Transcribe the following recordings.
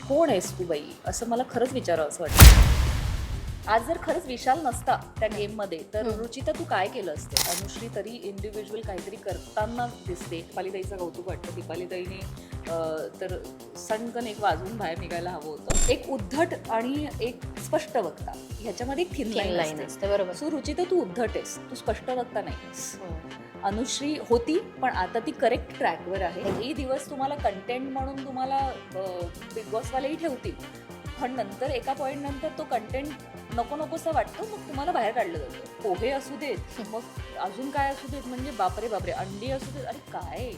कोण आहेस तू बाई असं मला खरंच विचारावं असं वाटतं. आज जर खरंच विशाल नसता त्या गेममध्ये तर रुचिता तू काय केलं असते? अनुश्री तरी इंडिव्हिज्युअल काहीतरी करताना दिसते. दीपालीताईचं कौतुक वाटतं. दीपालीताईने तर सणकन एक वाजवून बाहेर निघायला हवं होतं. एक उद्धट आणि एक स्पष्ट वक्ता ह्याच्यामध्ये एक थिन लाईन असते. बरोबर. सो रुचिता तू उद्धट आहेस, तू स्पष्ट वक्ता नाहीस. अनुश्री होती पण आता ती करेक्ट ट्रॅकवर आहे. हे दिवस तुम्हाला कंटेंट म्हणून तुम्हाला बिग बॉसवालेही ठेवतील, पण नंतर एका पॉईंट नंतर तो कंटेंट नको नकोसा वाटतो, मग तुम्हाला बाहेर काढलं जातं. पोहे असू देत, मग अजून काय असू देत, म्हणजे बापरे बापरे अंडी असू देत, अरे काय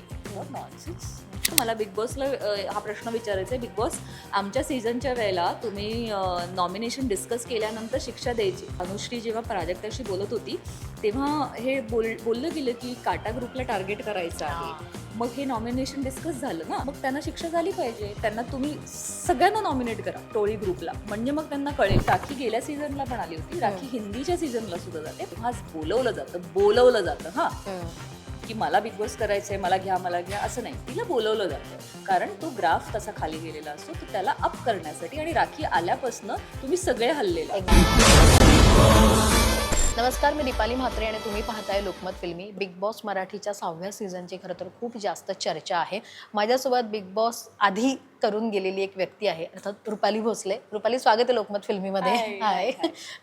नॉनसेन्स. मला बिग बॉसला हा प्रश्न विचारायचा आहे. बिग बॉस, आमच्या सीझनच्या वेळेला तुम्ही नॉमिनेशन डिस्कस केल्यानंतर शिक्षा द्यायची. अनुश्री जेव्हा प्राजक्ताशी बोलत होती तेव्हा हे बोललं गेलं की काटा ग्रुपला टार्गेट करायचं आहे. मग हे नॉमिनेशन डिस्कस झालं ना, मग त्यांना शिक्षा झाली पाहिजे. त्यांना तुम्ही सगळ्यांना नॉमिनेट करा टोळी ग्रुपला, म्हणजे मग त्यांना कळेल. राखी गेल्या सीझनला पण आली होती, राखी हिंदीच्या सीझनला सुद्धा जाते. तेव्हा बोलवलं जातं हा की मला बिग बॉस करायचंय, मला घ्या असं नाही. तिला बोलवलं जातं कारण तो ग्राफ तसा खाली गेलेला असतो, तो त्याला अप करण्यासाठी. आणि राखी आल्यापासून तुम्ही सगळे हल्लेला. नमस्कार, मी दीपाली म्हात्रे आणि तुम्ही पाहताय लोकमत फिल्मी. बिग बॉस मराठीच्या 6व्या सीझनची खरं तर खूप जास्त चर्चा आहे. माझ्यासोबत बिग बॉस आधी करून गेलेली एक व्यक्ती आहे, अर्थात रुपाली भोसले. रुपाली, स्वागत आहे लोकमत फिल्मीमध्ये. हाय.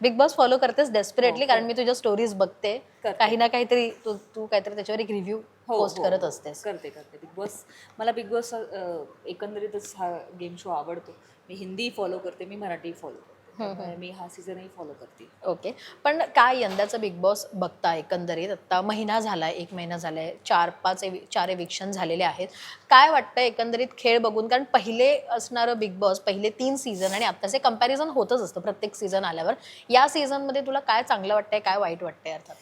बिग बॉस फॉलो करतेस डेस्परेटली? कारण मी तुझ्या स्टोरीज बघते, काही ना काहीतरी तू काहीतरी त्याच्यावर एक रिव्ह्यू पोस्ट करत असतेस. करते बिग बॉस. मला बिग बॉस एकंदरीतच हा गेम शो आवडतो. मी हिंदी फॉलो करते, मी मराठी फॉलो करते, मी हा सीझनही फॉलो करते. ओके, पण काय यंदाचं बिग बॉस बघता एकंदरीत? आता महिना झालाय, 1 महिना झालाय, 4 एविक्शन झालेले आहेत. काय वाटतं एकंदरीत खेळ बघून? कारण पहिले असणारं बिग बॉस, पहिले 3 सीझन आणि आत्ताचे कंपॅरिझन होतच असतं प्रत्येक सीझन आल्यावर. या सीझनमध्ये तुला काय चांगलं वाटतंय, काय वाईट वाटतंय? अर्थात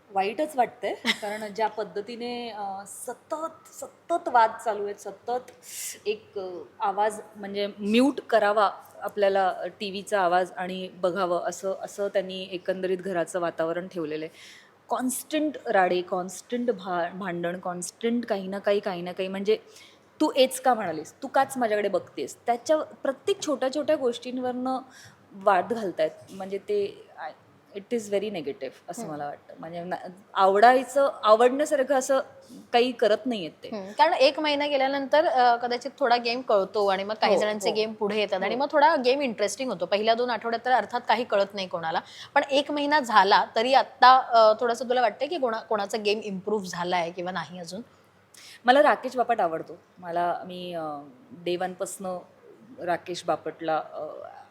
वाईटच वाटतंय, कारण ज्या पद्धतीने सतत वाद चालू आहेत, सतत एक आवाज म्हणजे म्यूट करावा आपल्याला, टी व्हीचा आवाज, आणि बघावं असं त्यांनी एकंदरीत घराचं वातावरण ठेवलेलं आहे. कॉन्स्टंट राडे, कॉन्स्टंट भांडण, कॉन्स्टंट काही ना काही, म्हणजे तू एच का म्हणालीस, तू काच माझ्याकडे बघतेस, त्याच्या प्रत्येक छोट्या छोट्या गोष्टींवरनं वाद घालतायत. म्हणजे ते इट इज व्हेरी निगेटिव्ह असं मला वाटतं. म्हणजे आवडण्यासारखं असं काही करत नाही आहेत ते. कारण 1 महिना गेल्यानंतर कदाचित थोडा गेम कळतो आणि मग काही जणांचे गेम पुढे येतात आणि मग थोडा गेम इंटरेस्टिंग होतो. पहिल्या 2 आठवड्यात तर अर्थात काही कळत नाही कोणाला, पण 1 महिना झाला तरी आता थोडंसं तुला वाटतं की कोणाचा गेम इम्प्रूव्ह झालाय किंवा नाही अजून? मला राकेश बापट आवडतो. मी डे वनपासनं राकेश बापटला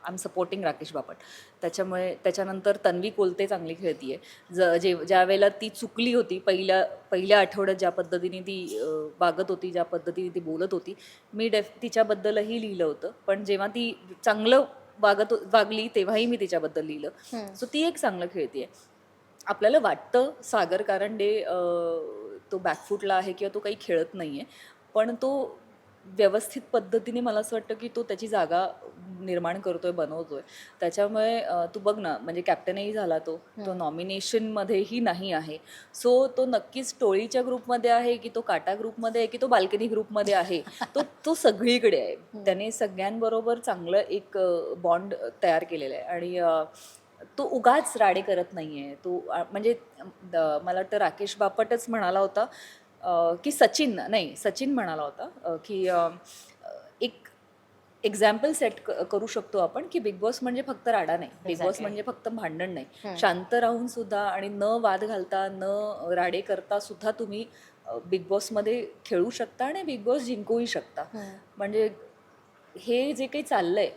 I am supporting Rakesh Bapat. त्याच्यानंतर तन्वी कोलते चांगली खेळतीये. ज्या वेळेला ती चुकली होती, पहिल्या आठवड्यात ज्या पद्धतीने ती वागत होती, ज्या पद्धतीने ती बोलत होती, मी तिच्याबद्दलही लिहिलं होतं. पण जेव्हा ती चांगलं वागली तेव्हाही मी तिच्याबद्दल लिहिलं. सो ती एक चांगलं खेळतीये. आपल्याला वाटतं सागर कारंडे तो बॅकफूटला आहे किंवा तो काही खेळत नाही आहे, पण तो व्यवस्थित पद्धतीने मला असं वाटतं की तो त्याची जागा निर्माण करतोय, बनवतोय. त्याच्यामुळे तू बघ ना, म्हणजे कॅप्टनही झाला तो नॉमिनेशनमध्येही नाही आहे. सो तो नक्कीच टोळीच्या ग्रुपमध्ये आहे की तो काटा ग्रुपमध्ये आहे की तो बाल्कनी ग्रुपमध्ये आहे, तो सगळीकडे आहे. त्याने सगळ्यांबरोबर चांगलं एक बॉन्ड तयार केलेलं आहे आणि तो उगाच राडे करत नाही आहे. तो म्हणजे मला वाटतं राकेश बापटच म्हणाला होता की सचिन म्हणाला होता की एक एक्झाम्पल सेट करू शकतो आपण की बिग बॉस म्हणजे फक्त राडा नाही, बिग बॉस म्हणजे फक्त भांडण नाही. शांत राहून सुद्धा आणि न वाद घालता, न राडे करता सुद्धा तुम्ही बिग बॉसमध्ये खेळू शकता आणि बिग बॉस जिंकूही शकता. म्हणजे हे जे काही चाललंय,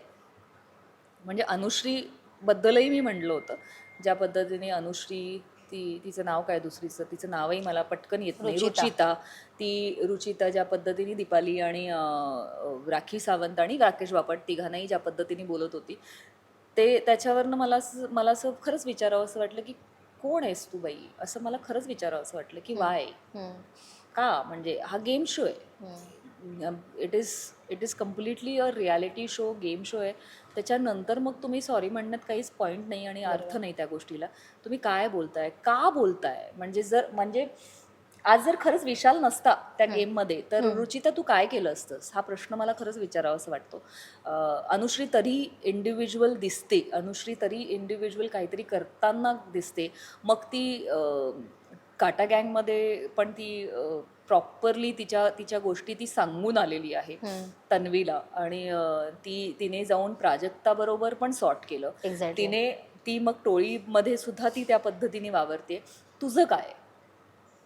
म्हणजे अनुश्री बद्दलही मी म्हटलं होतं, ज्या पद्धतीने अनुश्री, तिचं नाव काय दुसरीचं, तिचं नावही मला पटकन येत नाही, रुचिता ज्या पद्धतीने दीपाली आणि राखी सावंत आणि राकेश बापट तिघांनाही ज्या पद्धतीने बोलत होती, ते त्याच्यावरनं मला असं खरंच विचारावं असं वाटलं की कोण आहेस तू बाई असं मला खरंच विचारावं असं वाटलं की वाय का. म्हणजे हा गेम शो आहे, it is completely a reality show, game show आहे. त्याच्यानंतर मग तुम्ही सॉरी म्हणण्यात काहीच पॉईंट नाही आणि अर्थ नाही त्या गोष्टीला. तुम्ही काय बोलताय, का बोलताय, म्हणजे आज जर खरंच विशाल नसता त्या गेममध्ये तर रुचिता तू काय केलं असतंस हा प्रश्न मला खरंच विचारावा असं वाटतो. अनुश्री तरी इंडिव्हिज्युअल दिसते, अनुश्री तरी इंडिव्हिज्युअल काहीतरी करताना दिसते. मग ती काटा गँगमध्ये पण ती प्रॉपरली तिच्या गोष्टी ती सांगून आलेली आहे तन्वीला, आणि तिने जाऊन प्राजक्ताबरोबर पण सॉर्ट केलं. एक्झॅक्टली. ती मग टोळीमध्ये सुद्धा ती त्या पद्धतीने वावरते. तुझं काय,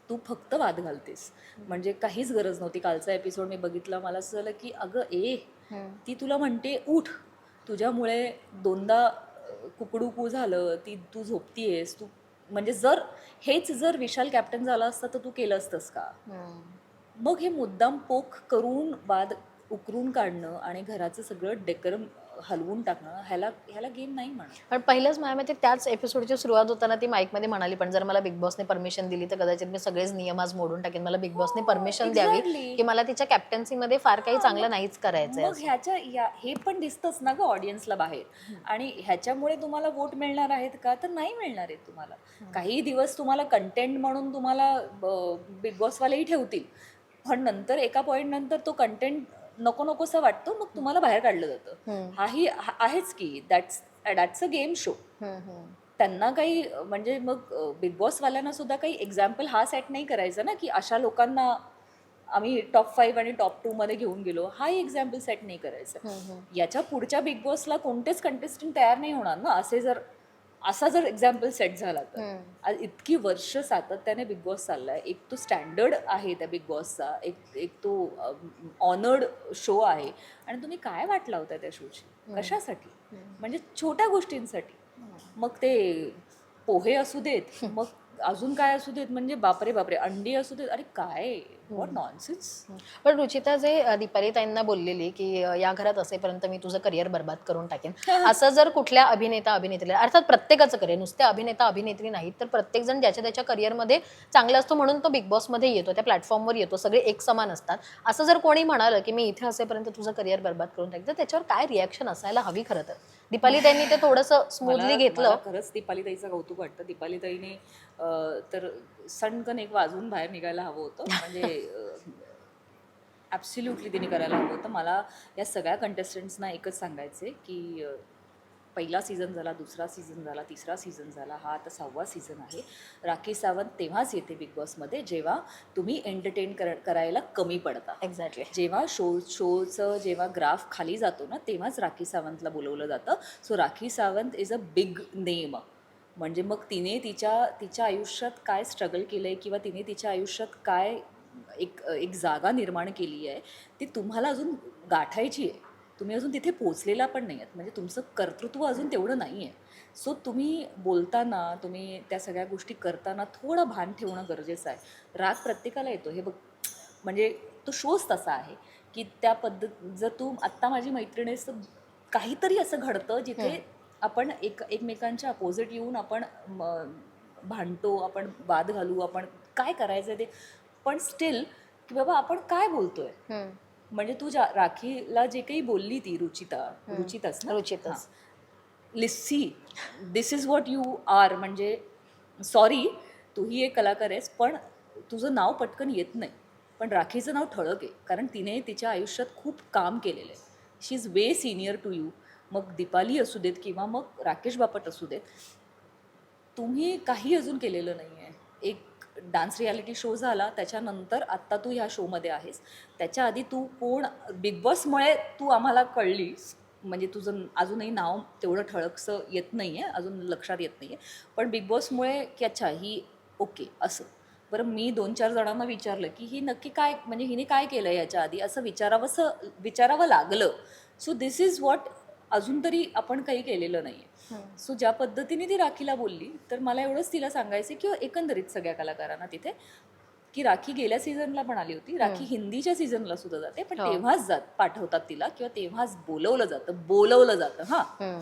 तू फक्त वाद घालतेस, म्हणजे काहीच गरज नव्हती. कालचा एपिसोड मी बघितला, मला असं झालं की अगं ती तुला म्हणते उठ, तुझ्यामुळे दोनदा कुकडुकू झालं, तू झोपतीयेस, तू म्हणजे जर विशाल कॅप्टन झाला असता तर तू केलं असतंस का? मग हे मुद्दाम पोख करून वाद उकरून काढणं आणि घराचं सगळं डेकोरम हलवून टाकणं, ह्याला गेम नाही म्हणत. पण पहिलंच माझ्या मते त्याच एपिसोडची सुरुवात होताना ती माईकमध्ये म्हणाली, पण जर मला बिग बॉसने परमिशन दिली तर कदाचित मी सगळेच नियम आज मोडून टाकेन. मला बिग बॉसने परमिशन द्यावी Exactly. की मला तिच्या कॅप्टन्सीमध्ये फार काही चांगलं नाहीच करायचंय. मग हे पण दिसतंच ना ग ऑडियन्सला बाहेर, आणि ह्याच्यामुळे तुम्हाला वोट मिळणार आहेत का? तर नाही मिळणार आहेत तुम्हाला. काही दिवस तुम्हाला कंटेंट म्हणून तुम्हाला बिग बॉसवालेही ठेवतील, पण नंतर एका पॉईंट नंतर तो कंटेंट नकोसा वाटतो, मग तुम्हाला बाहेर काढलं जातं. आहेच की दॅट्स अ गेम शो. त्यांना काही म्हणजे मग बिग बॉसवाल्यांना सुद्धा काही एक्झाम्पल हा सेट नाही करायचा ना की अशा लोकांना आम्ही टॉप 5 आणि टॉप 2 मध्ये घेऊन गेलो, हाही एक्झाम्पल सेट नाही करायचा. याच्या पुढच्या बिग बॉसला कोणतेच कंटेस्टंट तयार नाही होणार ना असा जर एक्झाम्पल सेट झाला तर. आज इतकी वर्ष सातत्याने बिग बॉस चाललाय, एक तो स्टँडर्ड आहे त्या बिग बॉसचा, एक तो ऑनर्ड शो आहे, आणि तुम्ही काय वाट लावताय त्या शोची? कशासाठी? म्हणजे छोट्या गोष्टींसाठी. मग ते पोहे असू देत, मग अजून काय असू देत, म्हणजे बापरे अंडी असू देत, अरे काय व्हॉट नॉनसेन्स. पण रुचिता जे दीपाली ताईंना बोललेली की या घरात असेपर्यंत मी तुझं करिअर बर्बाद करून टाकेन, असं जर कुठल्या अभिनेत्रीला, अर्थात प्रत्येकाचं करिअर, नुसते अभिनेता अभिनेत्री नाही तर प्रत्येक जण ज्याच्या त्याच्या करिअरमध्ये चांगलं असतो म्हणून तो बिग बॉसमध्ये येतो, त्या प्लॅटफॉर्मवर येतो, सगळे एक समान असतात. असं जर कोणी म्हणालं की मी इथे असेपर्यंत तुझं करिअर बर्बाद करून टाकेन, तर त्याच्यावर काय रिॲक्शन असायला हवी? खरं तर दीपाली ताईंनी ते थोडंसं स्मूथली घेतलं. खरंच दीपाली ताईचं कौतुक वाटतं. दीपाली ताईने तर सणकन एक वाजून बाहेर निघायला हवं होतं, म्हणजे ॲब्सोल्युटली तिने करायला हवं होतं. मला या सगळ्या कंटेस्टंट्सना एकच सांगायचे की पहिला सीझन झाला, दुसरा सीझन झाला, तिसरा सीझन झाला, हा आता 6वा सीझन आहे. राखी सावंत तेव्हाच येते बिग बॉसमध्ये जेव्हा तुम्ही एंटरटेन करायला कमी पडता. एक्झॅक्टली. जेव्हा शोचं जेव्हा ग्राफ खाली जातो ना, तेव्हाच राखी सावंतला बोलवलं जातं. So Rakhi Sawant is a big name. म्हणजे मग तिने तिच्या आयुष्यात काय स्ट्रगल केलं आहे, किंवा तिने तिच्या आयुष्यात काय एक जागा निर्माण केली आहे, ती तुम्हाला अजून गाठायची आहे. तुम्ही अजून तिथे पोचलेला पण नाही आहेत, म्हणजे तुमचं कर्तृत्व अजून तेवढं नाही आहे. सो तुम्ही बोलताना, तुम्ही त्या सगळ्या गोष्टी करताना थोडं भान ठेवणं गरजेचं आहे. राग प्रत्येकाला येतो, हे बघ, म्हणजे तो शोच तसा आहे की त्या जर तू आत्ता माझी मैत्रीण आहेस तर काहीतरी असं घडतं जिथे आपण एकमेकांच्या अपोजिट येऊन आपण भांडतो, आपण वाद घालू, आपण काय करायचं ते, पण स्टील की बाबा आपण काय बोलतोय. म्हणजे तू राखीला जे काही बोलली ती रुचिताच ना, रुचिताच. लिस्सी, दिस इज व्हॉट यू आर, म्हणजे सॉरी तूही एक कलाकार आहेस, पण तुझं नाव पटकन येत नाही, पण राखीचं नाव ठळक आहे, कारण तिने तिच्या आयुष्यात खूप काम केलेलं आहे. She is way senior to you. मग दीपाली असू देत किंवा मग राकेश बापट असू देत, तुम्ही काही अजून केलेलं नाही आहे. एक डान्स रियालिटी शो झाला, त्याच्यानंतर आत्ता तू ह्या शोमध्ये आहेस. त्याच्या आधी तू कोण, बिग बॉसमुळे तू आम्हाला कळलीस, म्हणजे तुझं अजूनही नाव तेवढं ठळकसं येत नाही आहे, अजून लक्षात येत नाही आहे, पण बिग बॉसमुळे की अच्छा ही ओके असं. बरं, मी 2-4 जणांना विचारलं की ही नक्की काय, म्हणजे हिने काय केलं याच्या आधी, असं विचारावं लागलं. सो दिस इज व्हॉट, अजून तरी आपण काही केलेलं नाही आहे. सो ज्या पद्धतीने ती राखीला बोलली, तर मला एवढंच तिला सांगायचं किंवा एकंदरीत सगळ्या कलाकारांना तिथे, की राखी गेल्या सीझनला पण आली होती, राखी हिंदीच्या सीझनला सुद्धा जाते, पण तेव्हाच पाठवतात तिला, किंवा तेव्हाच बोलवलं जातं हां,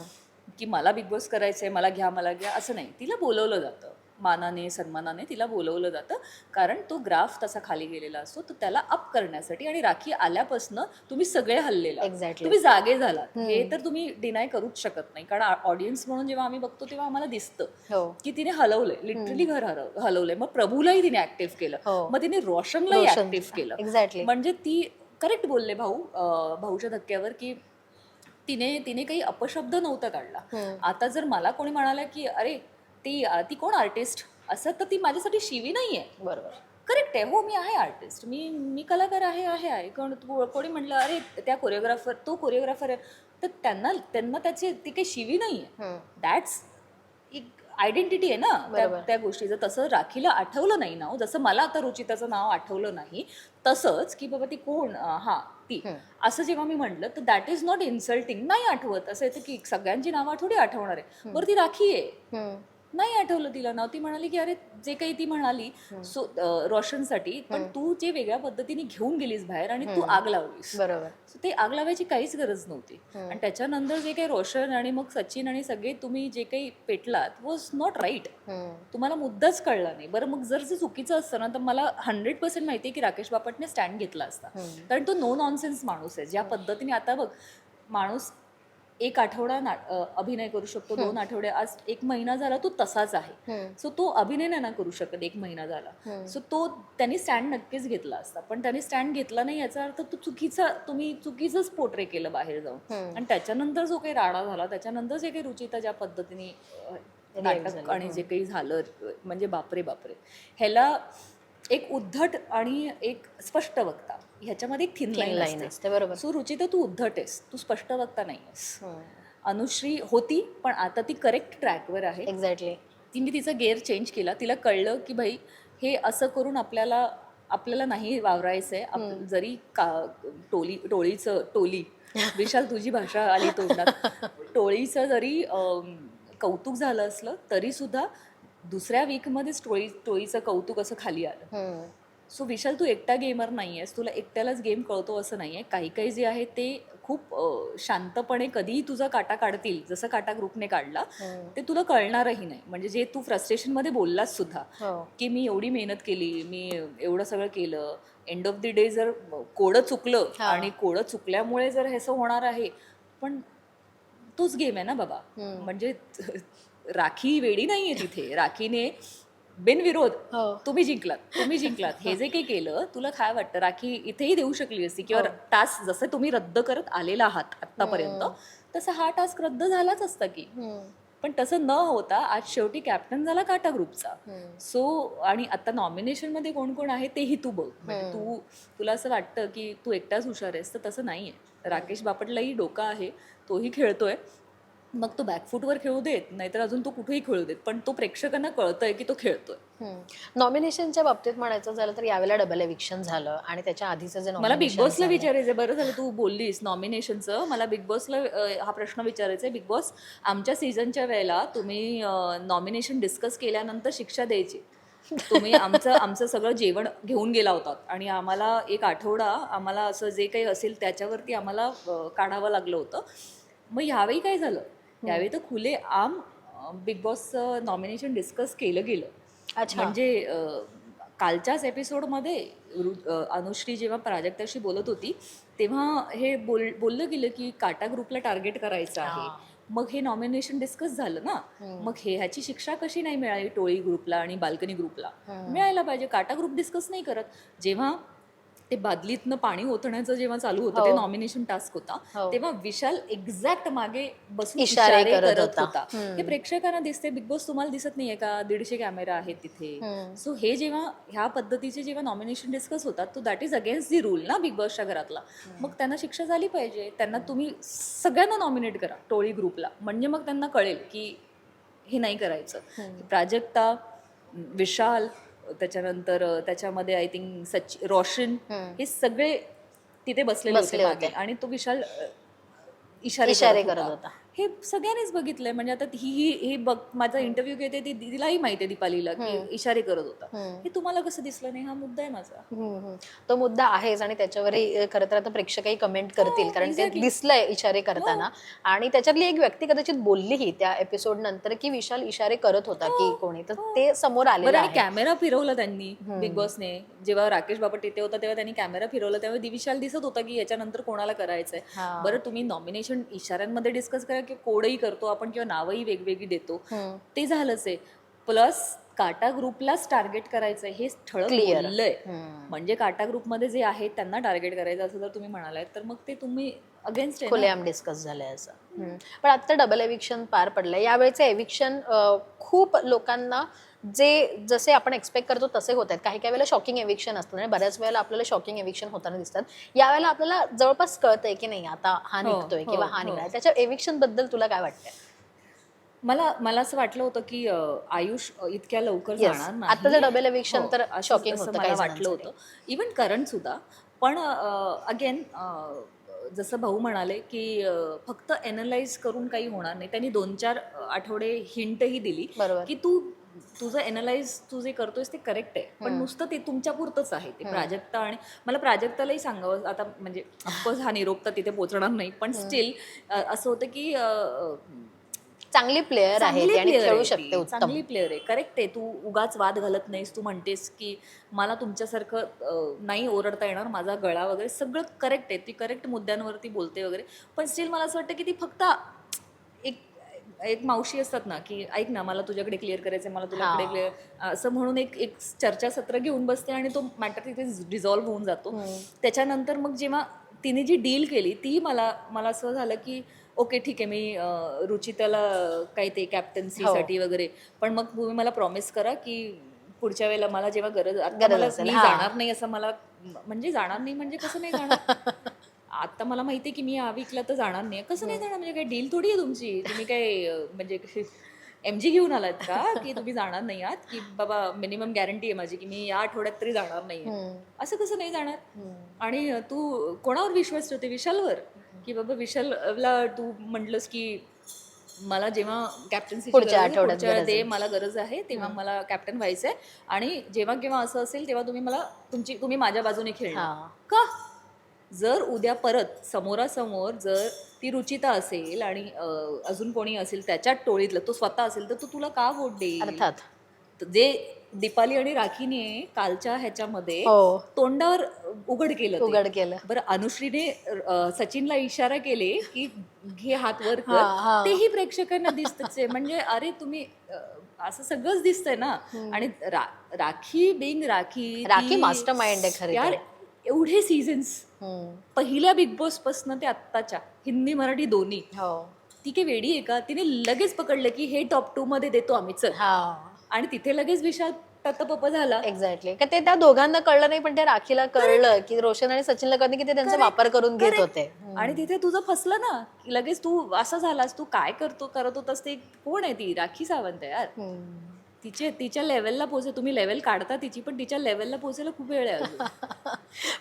की मला बिग बॉस करायचंय, मला घ्या असं नाही, तिला बोलवलं जातं. मानाने सन्मानाने तिला बोलवलं जातं, कारण तो ग्राफ तसा खाली गेलेला असतो. तर त्याला अप करण्यासाठी आणि राखी आल्यापासनं तुम्ही सगळे हल्लेला, Exactly. तुम्ही जागे झालात, हे तर तुम्ही डिनाय करूच शकत नाही. कारण ऑडियन्स म्हणून जेव्हा आम्ही बघतो तेव्हा आम्हाला दिसतं हो की तिने हलवलंय, लिटरली घर हलवलंय. मग प्रभूलाही तिने ऍक्टिव्ह केलं, हो. मग तिने रोशनलाही रोशन ऍक्टिव्ह केलं. एक्झॅक्टली म्हणजे ती करेक्ट बोलले भाऊच्या धक्क्यावर की तिने तिने काही अपशब्द नव्हता काढला. आता जर मला कोणी म्हणाला की अरे ती कोण आर्टिस्ट असं, तर ती माझ्यासाठी शिवी नाहीये. बरोबर करेक्ट आहे, हो मी आहे आर्टिस्ट, मी कलाकार आहे. कोणी म्हटलं अरे तो कोरिओग्राफर आहे, तर त्यांना त्यांना त्याची ती काही शिवी नाहीये. दॅट्स एक आयडेंटिटी आहे ना बरोबर. त्या गोष्टीचं. तसं राखीला आठवलं नाही नाव, जसं मला आता रुचिताचं नाव आठवलं नाही, तसंच की बाबा ती कोण, हा ती, असं जेव्हा मी म्हटलं तर दॅट इज नॉट इन्सल्टिंग. नाही आठवत असं येतं की सगळ्यांची नावं थोडी आठवणार आहे. बरं ती राखी आहे, नाही आठवलं तिला नाव. ती म्हणाली की अरे जे काही ती म्हणाली रोशनसाठी, पण तू जे वेगळ्या पद्धतीने घेऊन गेलीस बाहेर आणि तू आग लावलीस. बरोबर So ते आग लावायची काहीच गरज नव्हती. आणि त्याच्यानंतर जे काही रोशन आणि मग सचिन आणि सगळे तुम्ही जे काही पेटलात वॉज नॉट राईट. तुम्हाला मुद्दाच कळला नाही. बरं मग जर ते चुकीचं असतं ना, तर मला 100% माहिती आहे की राकेश बापटने स्टँड घेतला असता. कारण तो नो नॉनसेन्स माणूस आहे. ज्या पद्धतीने आता बघ, माणूस एक आठवडा अभिनय करू शकतो, 2 आठवडे, आज 1 महिना झाला तो तसाच आहे. सो तो अभिनय नाही ना करू शकत 1 महिना झाला. सो तो त्यांनी स्टँड नक्कीच घेतला असता, पण त्यांनी स्टँड घेतला नाही याचा अर्थ तो तुम्ही चुकीचंच पोर्ट्रे केलं बाहेर जाऊन. आणि त्याच्यानंतर जो काही राडा झाला, त्याच्यानंतर जे काही रुचिता ज्या पद्धतीने नाटक आणि जे काही झालं, म्हणजे बापरे ह्याला एक उद्धट आणि एक स्पष्ट वक्ता, ह्याच्यामध्ये एक थिन लाईन लाईन असते. असते बरोबर सो रुचिता तू उद्धट आहेस, तू स्पष्ट वक्ता नाही आहेस. अनुश्री होती, पण आता ती करेक्ट ट्रॅकवर आहे. एक्झॅक्टली तिने तिचा गेअर चेंज केला. तिला कळलं की भाई हे असं करून आपल्याला नाही वावरायचंय. जरी टोळी विशाल तुझी भाषा आली तोंडात, टोळीचं जरी कौतुक झालं असलं तरी सुद्धा दुसऱ्या वीकमध्येच टोळीचं कौतुक असं खाली आलं. सो विशाल तू एकटा गेमर नाही आहेस, तुला एकट्यालाच गेम कळतो असं नाही आहे. काही जे आहे ते खूप शांतपणे कधीही तुझा काटा काढतील, जसं काटा ग्रुपने काढला, ते तुला कळणारही नाही. म्हणजे जे तू फ्रस्ट्रेशनमध्ये बोललास सुद्धा की मी एवढी मेहनत केली, मी एवढं सगळं केलं, एंड ऑफ द डे जर कोडं चुकलं आणि कोडं चुकल्यामुळे जर हे असं होणार आहे, पण तोच गेम आहे ना बाबा. म्हणजे राखी वेडी नाहीये तिथे. राखीने बिनविरोध तुम्ही जिंकलात. हे जे काही केलं, तुला काय वाटतं, राखी इथेही देऊ शकली असती, किंवा टास्क जसं तुम्ही रद्द करत आलेला आहात आतापर्यंत, तसा हा टास्क रद्द झालाच असता की. पण तसं न होता आज शेवटी कॅप्टन झाला काटा ग्रुपचा. सो आणि आता नॉमिनेशन मध्ये कोण कोण आहे तेही तू बघ. म्हणजे तुला असं वाटतं की तू एकटाच हुशार आहेस, तर तसं नाहीये. राकेश बापटलाही डोका आहे, तोही खेळतोय. मग तो बॅकफूटवर खेळू देत, नाहीतर अजून तो कुठेही खेळू देत, पण तो प्रेक्षकांना कळतंय की तो खेळतोय. नॉमिनेशनच्या बाबतीत म्हणायचं झालं तर यावेळेला डबल एविक्शन झालं आणि त्याच्या आधीचं जे मला बिग बॉसला विचारायचं, बरं झालं तू बोललीस नॉमिनेशनचं, मला बिग बॉसला हा प्रश्न विचारायचा आहे. बिग बॉस, आमच्या सीझनच्या वेळेला तुम्ही नॉमिनेशन डिस्कस केल्यानंतर शिक्षा द्यायची. तुम्ही आमचं सगळं जेवण घेऊन गेला होतात आणि आम्हाला 1 आठवडा आम्हाला असं जे काही असेल त्याच्यावरती आम्हाला काढावं लागलं होतं. मग यावेळी काय झालं, यावेळी तर खुले आम बिग बॉसचं नॉमिनेशन डिस्कस केलं गेलं. म्हणजे कालच्याच एपिसोडमध्ये अनुश्री जेव्हा प्राजक्ताशी बोलत होती तेव्हा हे बोललं गेलं की काटा ग्रुपला टार्गेट करायचं आहे. मग हे नॉमिनेशन डिस्कस झालं ना. मग ह्याची शिक्षा कशी नाही मिळाली टोळी ग्रुपला आणि बाल्कनी ग्रुपला? मिळायला पाहिजे. काटा ग्रुप डिस्कस नाही करत. जेव्हा ते बादलीतनं पाणी ओतण्याचं जेव्हा चालू होतं, ते नॉमिनेशन टास्क होता, तेव्हा विशाल एक्झॅक्ट मागे बसून इशारे करत होता. हे प्रेक्षकांना दिसते. बिग बॉस तुम्हाला दिसत नाहीये का? 150 कॅमेरा आहेत तिथे. सो हे जेव्हा ह्या पद्धतीचे जेव्हा नॉमिनेशन डिस्कस होतात, तो that is against the rule ना बिग बॉसच्या घरातला. मग त्यांना शिक्षा झाली पाहिजे. त्यांना तुम्ही सगळ्यांना नॉमिनेट करा टोळी ग्रुपला, म्हणजे मग त्यांना कळेल की हे नाही करायचं. प्राजक्ता, विशाल, त्याच्यानंतर त्याच्यामध्ये आय थिंक रोशन, हे सगळे तिथे बसलेले होते मागे आणि तो विशाल इशारे करत होता. हे सगळ्यांनीच बघितलंय. म्हणजे आता ही बघ माझा इंटरव्ह्यू घेते तिलाही माहिती आहे दीपालीला की इशारे करत होता. हे तुम्हाला कसं दिसलं नाही, हा मुद्दा आहे माझा. तो मुद्दा आहेच आणि त्याच्यावरही खरं तर आता प्रेक्षकही कमेंट करतील कारण ते exactly. दिसलंय इशारे करताना आणि त्याच्यातली एक व्यक्ती कदाचित बोललीही त्या एपिसोड नंतर की विशाल इशारे करत होता की कोणी, तर ते समोर आलेलं बरं, आणि आहे. कॅमेरा फिरवला त्यांनी बिग बॉसने. जेव्हा राकेश बापट तिथे होता तेव्हा त्यांनी कॅमेरा फिरवला, तेव्हा विशाल दिसत होता की याच्यानंतर कोणाला करायचंय. हा. बरं, तुम्ही नॉमिनेशन इशाऱ्यांमध्ये डिस्कस करा की कोडही करतो आपण किंवा नावही वेगवेगळी देतो, ते झालंच आहे. प्लस काटा ग्रुपलाच टार्गेट करायचंय हे ठळक Clear. बोललंय. म्हणजे काटा ग्रुपमध्ये जे आहेत त्यांना टार्गेट करायचं असं जर तुम्ही म्हणालात तर मग ते तुम्ही अगेन्स्ट आहे ना. खुलेआम डिस्कस झालंय असं. पण आता डबल एविक्शन पार पडलंय. यावेळेचं एविक्शन खूप लोकांना जसे आपण एक्सपेक्ट करतो तसे होत आहेत. काही काही वेळेला शॉकिंग एविक्शन असतं आणि बऱ्याच वेळेला आपल्याला शॉकिंग एविक्शन होताना दिसतात. यावेळेला आपल्याला जवळपास कळतंय की नाही आता हा निघतोय किंवा हा निघाला. त्याच्या एविक्शन बद्दल तुला काय वाटतंय? मला असं वाटलं होतं की आयुष इतक्या लवकर जाणार नाही. आताचं डबल एविक्शन तर असं- शॉकिंग असं होतं मला काही वाटलं होतं. इवन करण सुद्धा. पण अगेन जसं भाऊ म्हणाले की फक्त एनालाइज करून काही होणार नाही. त्यांनी 2-4 आठवडे हिंटही दिली बरोबर. की तुझं एनालाइज तू जे करतोयस ते करेक्ट आहे, पण नुसतं ते तुमच्या पुरतंच आहे. ते प्राजक्ता आणि मला प्राजक्तालाही सांगावं आता, म्हणजे ऑफकोर्स हा निरोप तर तिथे पोहोचणार नाही, पण स्टील असं होतं की चांगली प्लेअर आहे ती आणि खेळू शकते उत्तम. चांगली प्लेअर आहे, करेक्ट आहे. तू उगाच वाद घालत नाहीस. तू म्हणतेस की मला तुमच्यासारखं नाही ओरडता येणार, माझा गळा वगैरे सगळं करेक्ट आहे. ती करेक्ट मुद्द्यांवरती बोलते वगैरे. पण स्टील मला असं वाटतं की ती फक्त एक एक मावशी असतात ना की ऐक ना, मला तुझ्याकडे क्लिअर करायचं, मला तुझ्याकडे क्लिअर असं म्हणून एक एक चर्चासत्र घेऊन बसते आणि तो मॅटर तिथे डिझॉल्व्ह होऊन जातो. त्याच्यानंतर मग जेव्हा तिने जी डील केली ती मला असं झालं की ओके ठीक आहे, मी रुचिताला काही ते कॅप्टन्सीसाठी वगैरे, पण मग तुम्ही मला प्रॉमिस करा की पुढच्या वेळेला मला जेव्हा गरज असेल, मी जाणार नाही असं मला, म्हणजे जाणार नाही म्हणजे कसं नाही जाणार. आता मला माहिती आहे की मी या वीकला तर जाणार नाही. कसं नाही जाणार म्हणजे काय डील थोडी आहे तुमची. तुम्ही काय म्हणजे MG घेऊन आलात का की तुम्ही जाणार नाही आहात, की बाबा मिनिमम गॅरंटी आहे माझी की मी या आठवड्यात तरी जाणार नाही. असं कसं नाही जाणार. आणि तू कोणावर विश्वास ठेवते? विशालवर? की बाबा विशालला तू म्हटलंस की मला जेव्हा कॅप्टन्सी दे, मला गरज आहे तेव्हा मला कॅप्टन व्हायचंय आणि जेव्हा केव्हा असं असेल तेव्हा तुम्ही माझ्या बाजूने खेळणार का? जर उद्या परत समोरासमोर जर ती रुचिता असेल आणि अजून कोणी असेल त्याच्यात टोळीतलं, तो स्वतः असेल, तर तो तुला का वोट देईल? अर्थात जे दीपाली आणि राखीने कालच्या ह्याच्यामध्ये तोंडावर उघड केलं. बरं, अनुश्रीने सचिनला इशारा केले की घे हात वर कर, तेही प्रेक्षकांना दिसतच आहे. म्हणजे अरे तुम्ही असं सगळंच दिसतंय ना. आणि Rakhi being Rakhi mastermind आहे खरं यार. एवढे सीझन्स पहिल्या बिग बॉस पासून ते आत्ताच्या हिंदी मराठी दोन्ही, ती काही वेडी आहे का? तिने लगेच पकडलं की हे टॉप 2 मध्ये देतो आम्ही, चल. आणि तिथे लगेच विशाल टप्प झाला. एक्झॅक्टली. का ते त्या दोघांना कळलं नाही पण त्या राखीला कळलं की रोशन आणि सचिनला कळलं की ते त्यांचा वापर करून घेत होते. आणि तिथे तुझं फसलं ना की लगेच तू असं झालास. तू काय करत होतास ते? कोण आहे ती? राखी सावंत आहे यार. तिच्या लेवलला पोहोचे. तुम्ही लेवल काढता तिची, पण तिच्या लेवलला पोहोचायला खूप वेळ आहे अजून.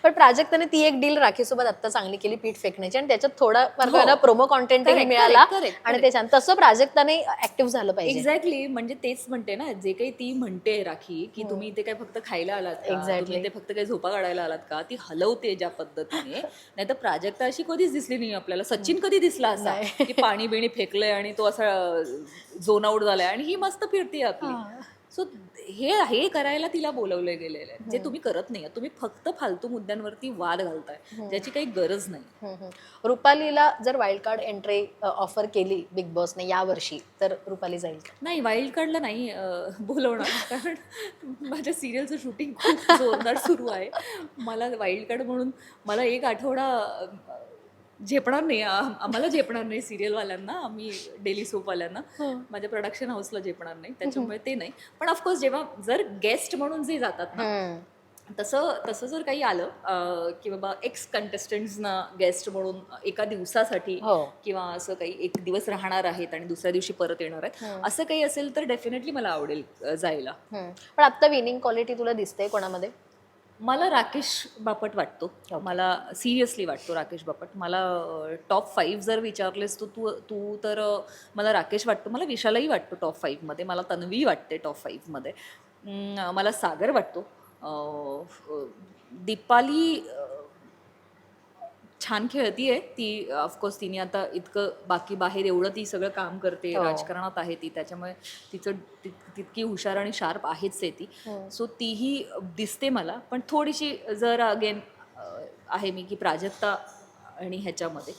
पण प्राजक्ताने ती एक डील राखीसोबत आता चांगली केली, पीठ फेकण्याची, आणि त्याच्यात थोडा प्रोमो कॉन्टेंटही मिळाला आणि ते छान. तसं प्राजक्ताने ऍक्टिव्ह झालं पाहिजे. एक्झॅक्टली. म्हणजे तेच म्हणते ना, जे काही ती म्हणते राखी की तुम्ही इथे काय फक्त खायला आलात का? तुम्ही इथे फक्त काही झोपा काढायला आलात का? ती हलवते ज्या पद्धतीने. नाही तर प्राजक्ता अशी कधीच दिसली नाही आपल्याला. सचिन कधी दिसला असा की पाणी बिणी फेकलंय आणि तो असा झोन आउट झालाय आणि ही मस्त फिरते आपली. सो हे करायला तिला बोलवलं गेलेलं आहे, जे तुम्ही करत नाही. तुम्ही फक्त फालतू मुद्द्यांवरती वाद घालताय ज्याची काही गरज नाही. रुपालीला जर वाईल्ड कार्ड एंट्री ऑफर केली बिग बॉसने यावर्षी तर रुपाली जाईल का? नाही, वाईल्ड कार्डला नाही बोलवणार, कारण माझ्या सिरियलचं शूटिंग खूप जोरदार सुरू आहे. मला वाईल्ड कार्ड म्हणून मला एक आठवडा झेपणार नाही. आम्हाला झेपणार नाही सिरियलवाल्यांना, आम्ही डेली सोपवाल्यांना, माझ्या प्रोडक्शन हाऊसला झेपणार नाही. त्याच्यामुळे ते नाही. पण ऑफकोर्स जेव्हा जर गेस्ट म्हणून जे जातात ना, तसं जर काही आलं की बाबा एक्स कंटेस्टंट्सना गेस्ट म्हणून एका दिवसासाठी किंवा असं काही एक दिवस राहणार आहेत आणि दुसऱ्या दिवशी परत येणार आहेत, असं काही असेल तर डेफिनेटली मला आवडेल जायला. पण आता विनिंग क्वालिटी तुला दिसते कोणामध्ये? मला राकेश बापट वाटतो. मला सिरियसली वाटतो राकेश बापट. मला टॉप 5 जर विचारलेस तर तू तू तर मला राकेश वाटतो. मला विशालही वाटतो टॉप 5मध्ये. मला तन्वी वाटते टॉप 5मध्ये. मला सागर वाटतो. दीपाली छान खेळतीये ती. ऑफकोर्स तिने आता इतकं बाकी बाहेर एवढं ती सगळं काम करते, राजकारणात आहे ती, त्याच्यामुळे तिचं तितकी हुशार आणि शार्प आहेच आहे ती. सो तीही दिसते मला. पण थोडीशी जर अगेन आहे मी की प्राजक्ता आणि ह्याच्यामध्ये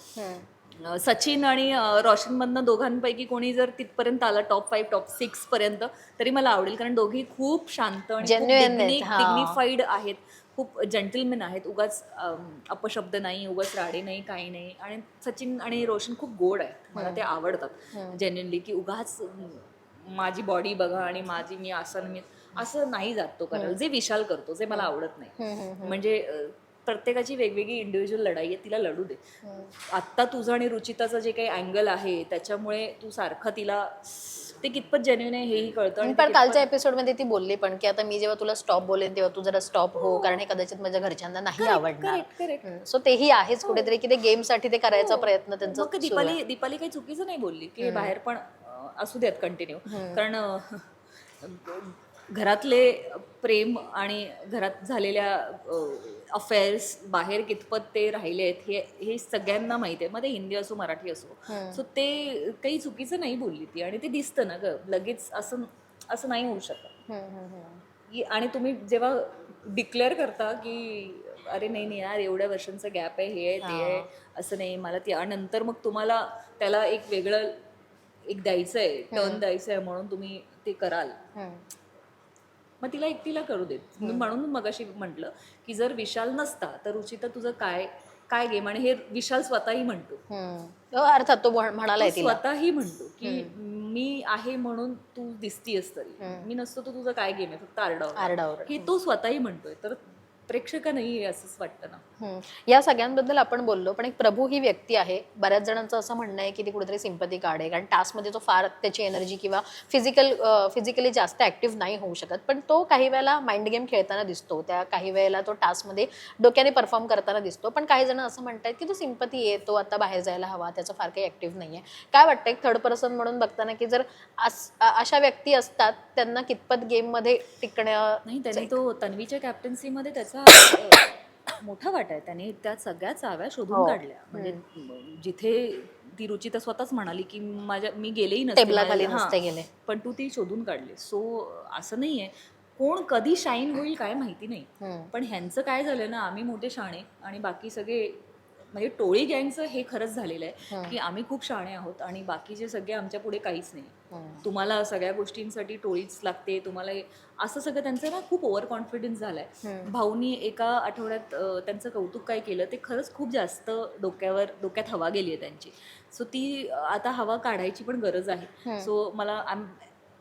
सचिन आणि रोशनमधनं दोघांपैकी कोणी जर तिथपर्यंत आलं टॉप 5 टॉप 6 पर्यंत तरी मला आवडेल. कारण दोघी खूप शांत आणि डिग्निफाईड आहेत, खूप जेंटलमॅन आहेत. उगाच अपशब्द नाही, उगाच राडे नाही, काही नाही. आणि सचिन आणि रोशन खूप गोड आहेत, मला ते आवडतात जेन्युनली. की उगाच माझी बॉडी बघा आणि माझी मी असं नाही जात तो करायला, जे विशाल करतो, जे मला आवडत नाही. म्हणजे प्रत्येकाची वेगवेगळी इंडिव्हिज्युअल लढाई आहे, तिला लढू दे. आत्ता तुझं आणि रुचिताचं जे काही अँगल आहे त्याच्यामुळे तू सारखं तिला ते कितपत जेन्युइन आहे हेही कळतं. आणि पण कालच्या एपिसोडमध्ये ती बोलली पण की आता मी जेव्हा तुला स्टॉप बोलेन तेव्हा तू जरा स्टॉप हो, कारण हे कदाचित माझ्या घरच्यांना नाही आवडणार. सो तेही आहेच कुठेतरी की ते गेमसाठी ते करायचा प्रयत्न त्यांचा. मग दीपाली काही चुकीचं नाही बोलली की बाहेर पण असू देत कंटिन्यू. कारण घरातले प्रेम आणि घरात झालेल्या अफेअर्स बाहेर कितपत ते राहिले आहेत हे सगळ्यांना माहिती आहे. मग ते हिंदी असो मराठी असो. सो ते काही चुकीचं नाही बोलली ती. आणि ते दिसतं ना ग लगेच. असं नाही होऊ शकत. आणि तुम्ही जेव्हा डिक्लेअर करता की अरे नाही यार एवढ्या वर्षांचा गॅप आहे, हे आहे ते आहे, असं नाही मला ती, आणि नंतर मग तुम्हाला त्याला एक वेगळं एक द्यायचं आहे, टर्न द्यायचं आहे म्हणून तुम्ही ते कराल, मग तिला एकटीला करू देत. मी म्हणून मगाशी म्हटलं की जर विशाल नसता तर रुचिता तुझं काय काय गेम. आणि हे विशाल स्वतःही म्हणतो, अर्थात तो म्हणालाय तिला, स्वतःही म्हणतो की मी आहे म्हणून तू दिसतीयस, तरी मी नसतो तर तुझं काय गेम आहे, फक्त आरडावर. हे तो स्वतःही म्हणतोय. तर प्रेक्षकांनाही असंच वाटतं ना. या सगळ्यांबद्दल आपण बोललो, पण एक प्रभू ही व्यक्ती आहे. बऱ्याच जणांचं असं म्हणणं आहे की ती कुठेतरी सिंपती काढे, कारण टास्कमध्ये तो फार त्याची एनर्जी किंवा फिजिकली जास्त ऍक्टिव्ह नाही होऊ शकत. पण तो काही वेळेला माइंड गेम खेळताना दिसतो, त्या काही वेळेला तो टास्कमध्ये डोक्याने परफॉर्म करताना दिसतो. पण काही जण असं म्हणतात की तो सिंपती आहे, तो आता बाहेर जायला हवा, त्याचं फार काही ऍक्टिव्ह नाहीये. काय वाटतं एक थर्ड पर्सन म्हणून बघताना की जर अशा व्यक्ती असतात त्यांना कितपत गेममध्ये टिकणं. नाही, त्याने तो तन्वीच्या कॅप्टन्सीमध्ये त्याचा मोठा वाटा आहे. त्याने त्या सगळ्या चाव्या शोधून काढल्या. म्हणजे जिथे ती रुचिता स्वतःच म्हणाली की मी गेलेही नसते गेले, पण तू ती शोधून काढली. सो असं नाहीये कोण कधी शाईन होईल काय माहिती नाही. पण ह्यांचं काय झालं ना, आम्ही मोठे शाणे आणि बाकी सगळे, म्हणजे टोळी गँगचं हे खरंच झालेलं आहे की आम्ही खूप शाणे आहोत आणि बाकीचे सगळे आमच्या पुढे काहीच नाही. तुम्हाला सगळ्या गोष्टींसाठी टोळीच लागते, तुम्हाला असं सगळं त्यांचं ना खूप ओव्हर कॉन्फिडन्स झालाय. भाऊनी एका आठवड्यात त्यांचं कौतुक काय केलं ते खरंच खूप जास्त डोक्यात हवा गेली आहे त्यांची. सो ती आता हवा काढायची पण गरज आहे. सो मला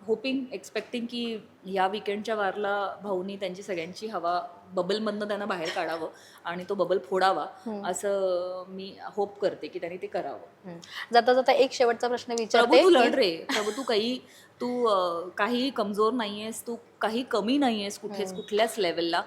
होपिंग एक्सपेक्टिंग की या विकेंडच्या वारला भाऊनी त्यांची सगळ्यांची हवा बबलमधनं त्यांना बाहेर काढावं आणि तो बबल फोडावा, असं मी होप करते की त्यांनी ते करावं. जाता जाता एक शेवटचा प्रश्न विचारते. प्रभू तू लढ रे प्रभू, तू काही कमजोर नाहीयेस, तू काही कमी नाहीयेस कुठल्याच लेवलला.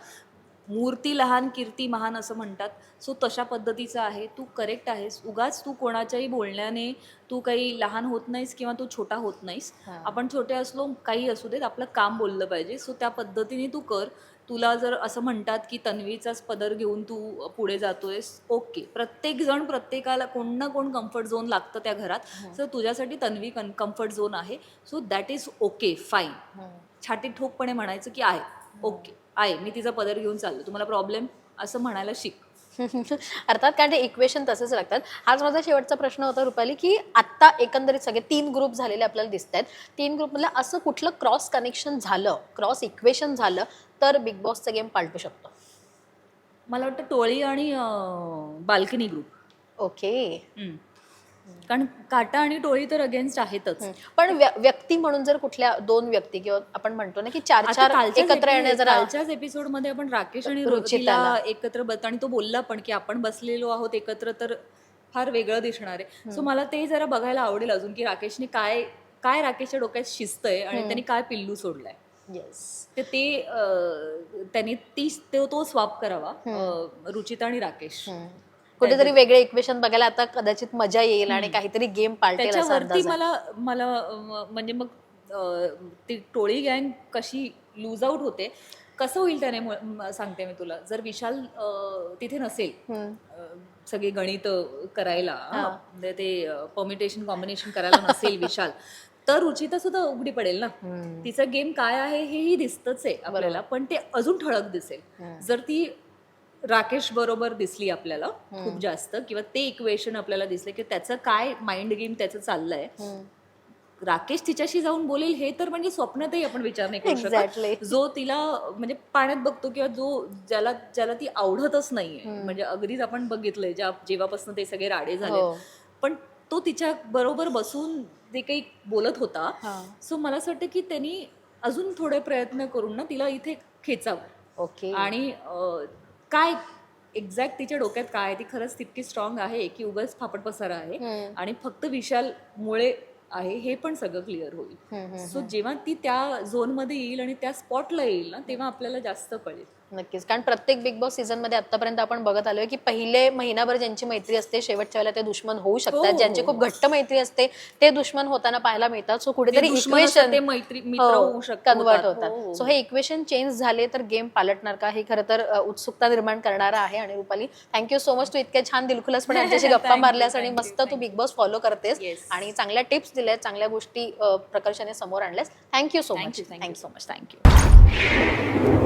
मूर्ती लहान कीर्ती महान असं म्हणतात. सो तशा पद्धतीचं आहे. तू करेक्ट आहेस. उगाच तू कोणाच्याही बोलण्याने तू काही लहान होत नाहीस किंवा तू छोटा होत नाहीस. आपण छोटे असलो काही असू देत, आपलं काम बोललं पाहिजे. सो त्या पद्धतीने तू कर. तुला जर असं म्हणतात की तन्वीचाच पदर घेऊन तू पुढे जातोयस, ओके. प्रत्येक जण प्रत्येकाला कोण ना कोण कम्फर्ट झोन लागतं त्या घरात. सो तुझ्यासाठी तन्वी कम्फर्ट झोन आहे. So that is okay, fine. छाती ठोकपणे म्हणायचं की आहे ओके आहे, मी तिचा पदर घेऊन चाललो, तुम्हाला प्रॉब्लेम, असं म्हणायला शिक. अर्थात, कारण ते इक्वेशन तसेच लागतात. हाच माझा शेवटचा प्रश्न होता रुपाली, की आत्ता एकंदरीत सगळे 3 ग्रुप झालेले आपल्याला दिसत आहेत. 3 ग्रुपमधलं असं कुठलं क्रॉस कनेक्शन झालं, क्रॉस इक्वेशन झालं तर बिग बॉसचा गेम पालटू शकतो? मला वाटतं टोळी आणि बाल्कनी ग्रुप. ओके. कारण काटा आणि टोळी तर अगेन्स्ट आहेतच. पण व्यक्ती म्हणून जर कुठल्या 2 व्यक्ती किंवा आपण म्हणतो ना की 4 एकत्र येणे, जरा कालच्याच एपिसोडमध्ये आपण राकेश आणि रुचिताला एकत्र आणि तो बोलला पण की आपण बसलेलो आहोत एकत्र तर फार वेगळं दिसणार आहे. सो मला ते जरा बघायला आवडेल अजून की राकेशने काय राकेशच्या डोक्यात शिस्त आहे आणि त्यांनी काय पिल्लू सोडलाय. येस. तर ते त्यांनी तो स्वॅप करावा, रुचिता आणि राकेश. कुठेतरी वेगळे इक्वेशन बघायला आता कदाचित मजा येईल आणि काहीतरी गेम पालटेल असा त्याच्यावरती अंदाज आहे. मला मला म्हणजे मग ती टोळी गँग कशी लूज आउट होते, कसं होईल त्याने सांगते मी तुला. जर विशाल तिथे नसेल, सगळी गणित करायला, म्हणजे ते परमिटेशन कॉम्बिनेशन करायला नसेल विशाल, तर रुचिता सुद्धा उघडी पडेल ना. तिचं गेम काय आहे हेही दिसतच आहे आपल्याला, पण ते अजून ठळक दिसेल जर ती राकेश बरोबर दिसली आपल्याला खूप जास्त, किंवा ते इक्वेशन आपल्याला दिसले की त्याचं काय माइंड गेम त्याचं चाललंय. राकेश तिच्याशी जाऊन बोलेल हे तर म्हणजे स्वप्नातही आपण विचार नाही करू Exactly. शकत. जो तिला म्हणजे पाण्यात बघतो, किंवा ज्याला ती आवडतच नाहीये, म्हणजे अगदीच आपण बघितलंय जेव्हापासून ते सगळे राडे झाले, पण तो तिच्या बरोबर बसून जे काही बोलत होता. सो मला असं वाटतं की त्यांनी अजून थोडे प्रयत्न करून ना तिला इथे खेचावं. ओके. आणि काय एक्झॅक्ट तिच्या डोक्यात काय आहे, ती खरंच तितकी स्ट्रॉंग आहे की उगाच फापट पसारा आहे आणि फक्त विशालमुळे आहे, हे पण सगळं क्लिअर होईल. सो जेव्हा ती त्या झोनमध्ये येईल आणि त्या स्पॉटला येईल ना, तेव्हा आपल्याला जास्त कळेल. नक्कीच. कारण प्रत्येक बिग बॉस सीझन मध्ये आतापर्यंत आपण बघत आलोय की पहिले महिनाभर ज्यांची मैत्री असते शेवटच्या वेळेला ते दुश्मन होऊ शकतात. ज्यांची खूप घट्ट मैत्री असते ते दुश्मन होताना पाहायला मिळतात. सो कुठेतरी इक्वेशन मित्र होऊ शकतात, कन्वर्ट होतात. सो हे इक्वेशन चेंज झाले तर गेम पालटणार का, हे खरं तर उत्सुकता निर्माण करणारं आहे. आणि रुपाली, थँक्यू सो मच, तू इतक्या छान दिलखुलासपणे आमच्याशी गप्पा मारल्यास आणि मस्त तू बिग बॉस फॉलो करतेस आणि चांगल्या टिप्स दिल्यास, चांगल्या गोष्टी प्रकर्षाने समोर आणल्यास. Thank you so much. Thank you so much. Thank you.